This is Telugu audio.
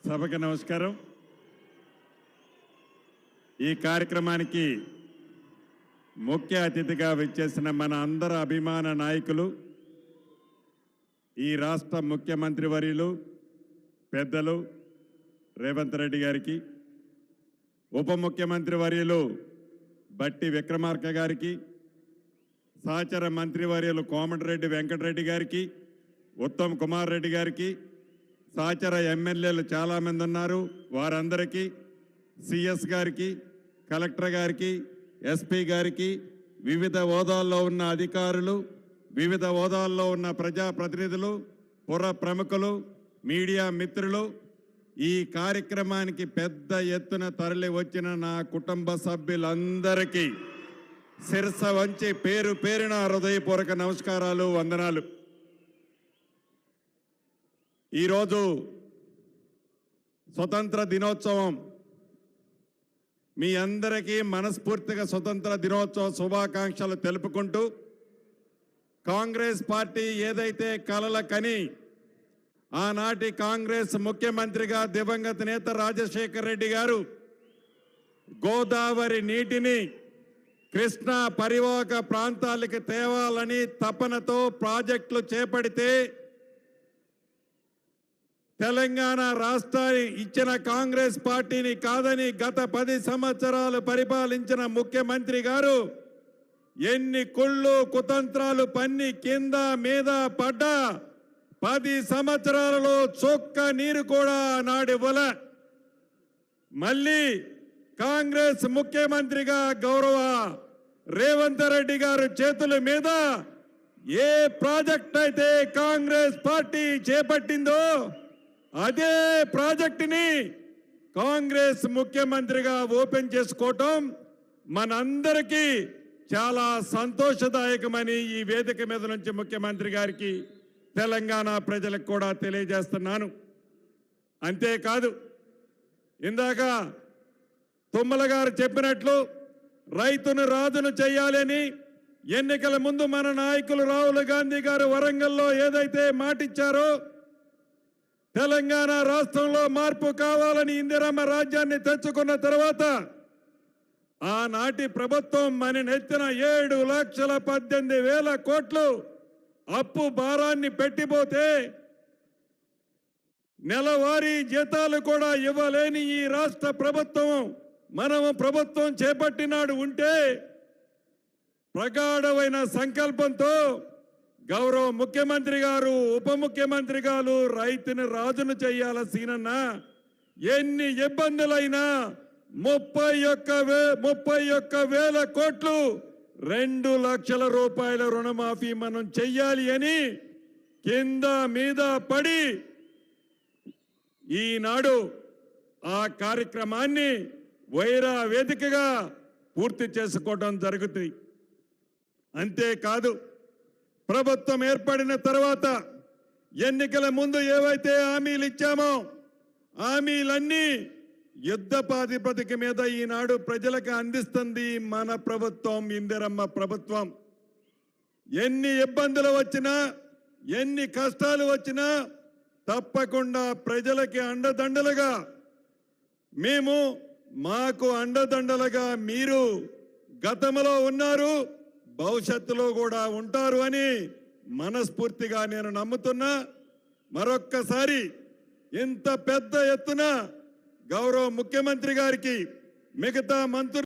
సభకు నమస్కారం. ఈ కార్యక్రమానికి ముఖ్య అతిథిగా విచ్చేసిన మన అందరి అభిమాన నాయకులు, ఈ రాష్ట్ర ముఖ్యమంత్రి వర్యులు పెద్దలు రేవంత్ రెడ్డి గారికి, ఉప ముఖ్యమంత్రి వర్యులు బట్టి విక్రమార్క గారికి, సహచర మంత్రివర్యులు కోమటిరెడ్డి వెంకటరెడ్డి గారికి, ఉత్తమ్ కుమార్ రెడ్డి గారికి, సహచర ఎమ్మెల్యేలు చాలామంది ఉన్నారు, వారందరికీ, సిఎస్ గారికి, కలెక్టర్ గారికి, ఎస్పీ గారికి, వివిధ హోదాల్లో ఉన్న అధికారులు, వివిధ హోదాల్లో ఉన్న ప్రజాప్రతినిధులు, పుర ప్రముఖులు, మీడియా మిత్రులు, ఈ కార్యక్రమానికి పెద్ద ఎత్తున తరలి వచ్చిన నా కుటుంబ సభ్యులందరికీ శిరస వంచి పేరు పేరున హృదయపూర్వక నమస్కారాలు, వందనాలు. ఈరోజు స్వతంత్ర దినోత్సవం. మీ అందరికీ మనస్ఫూర్తిగా స్వతంత్ర దినోత్సవ శుభాకాంక్షలు తెలుపుకుంటూ, కాంగ్రెస్ పార్టీ ఏదైతే కలల కని ఆనాటి కాంగ్రెస్ ముఖ్యమంత్రిగా దివంగత నేత రాజశేఖర రెడ్డి గారు గోదావరి నీటిని కృష్ణా పరివాహక ప్రాంతాలకు తేవాలని తపనతో ప్రాజెక్టులు చేపడితే, తెలంగాణ రాష్ట్రాన్ని ఇచ్చిన కాంగ్రెస్ పార్టీని కాదని గత 10 సంవత్సరాలు పరిపాలించిన ముఖ్యమంత్రి గారు ఎన్ని కుళ్ళు కుతంత్రాలు పన్ని కింద మీద పడ్డా 10 సంవత్సరాలలో చొక్క నీరు కూడా నాడివ్వల. మళ్ళీ కాంగ్రెస్ ముఖ్యమంత్రిగా గౌరవ రేవంత్ రెడ్డి గారు చేతుల మీద ఏ ప్రాజెక్ట్ అయితే కాంగ్రెస్ పార్టీ చేపట్టిందో అదే ప్రాజెక్టుని కాంగ్రెస్ ముఖ్యమంత్రిగా ఓపెన్ చేసుకోవటం మనందరికీ చాలా సంతోషదాయకమని ఈ వేదిక మీద నుంచి ముఖ్యమంత్రి గారికి, తెలంగాణ ప్రజలకు కూడా తెలియజేస్తున్నాను. అంతేకాదు, ఇందాక తుమ్మల గారు చెప్పినట్లు రైతును రాజును చేయాలని ఎన్నికల ముందు మన నాయకులు రాహుల్ గాంధీ గారు వరంగల్లో ఏదైతే మాటిచ్చారో, తెలంగాణ రాష్ట్రంలో మార్పు కావాలని ఇందిరమ్మ రాజ్యాన్ని తెచ్చుకున్న తర్వాత ఆనాటి ప్రభుత్వం మన నెత్తిన 7,18,000 కోట్లు అప్పు భారాన్ని పెట్టిపోతే నెలవారీ జీతాలు కూడా ఇవ్వలేని ఈ రాష్ట్ర ప్రభుత్వం మనము ప్రభుత్వం చేపట్టినాడు ఉంటే, ప్రగాఢమైన సంకల్పంతో గౌరవ ముఖ్యమంత్రి గారు, ఉప ముఖ్యమంత్రి గారు రైతుని రాజును చేయాల్సిన ఎన్ని ఇబ్బందులైనా 31,000 కోట్లు 2 లక్షల రూపాయల రుణమాఫీ మనం చెయ్యాలి అని కింద మీద పడి ఈనాడు ఆ కార్యక్రమాన్ని వైరా వేదికగా పూర్తి చేసుకోవడం జరుగుతుంది. అంతేకాదు, ప్రభుత్వం ఏర్పడిన తర్వాత ఎన్నికల ముందు ఏవైతే హామీలు ఇచ్చామో హామీలన్నీ యుద్ధ ప్రాతిపదిక మీద ఈనాడు ప్రజలకు అందిస్తుంది మన ప్రభుత్వం, ఇందిరమ్మ ప్రభుత్వం. ఎన్ని ఇబ్బందులు వచ్చినా, ఎన్ని కష్టాలు వచ్చినా తప్పకుండా ప్రజలకి అండదండలుగా మేము, మాకు అండదండలుగా మీరు గతంలో ఉన్నారు, భవిష్యత్తులో కూడా ఉంటారు అని మనస్ఫూర్తిగా నేను నమ్ముతున్నా. మరొక్కసారి ఇంత పెద్ద ఎత్తున గౌరవ ముఖ్యమంత్రి గారికి, మిగతా మంత్రులు